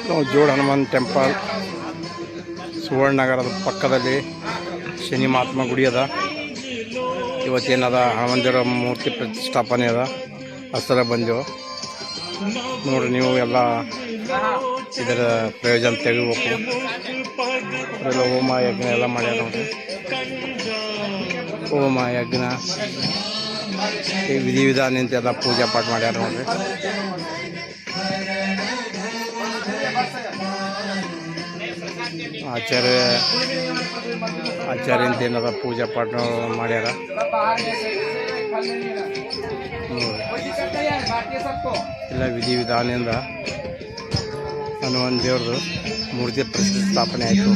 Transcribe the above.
ನಾವು ಜೋಡ್ ಹನುಮಾನ್ ಟೆಂಪಲ್ ಸುವರ್ಣನಗರದ ಪಕ್ಕದಲ್ಲಿ ಶನಿ ಮಹಾತ್ಮ ಗುಡಿ ಅದ. ಇವತ್ತೇನದ ಹನುಮಂದಿರ ಮೂರ್ತಿ ಪ್ರತಿಷ್ಠಾಪನೆ ಅದ. ಅಸಲ ಬಂದೆವು ನೋಡ್ರಿ, ನೀವು ಎಲ್ಲ ಇದರ ಪ್ರಯೋಜನ ತೆಗಿಬೇಕು. ಎಲ್ಲ ಹೋಮ ಯಜ್ಞ ಎಲ್ಲ ಮಾಡ್ಯಾರ ನೋಡ್ರಿ. ಹೋಮ ಯಜ್ಞ ಈ ವಿಧಿ ವಿಧಾನ ಎಲ್ಲ ಪೂಜಾ ಪಾಠ ಮಾಡ್ಯಾರ ನೋಡ್ರಿ. ಆಚಾರ್ಯ ಏನದ ಪೂಜಾ ಪಾಠ ಮಾಡ್ಯಾರ. ಎಲ್ಲ ವಿಧಿ ವಿಧಾನದಿಂದ ಹನುಮಾನ್ ದೇವ್ರದ್ದು ಮೂರ್ತಿ ಪ್ರತಿಷ್ಠಾಪನೆ ಆಯ್ತು.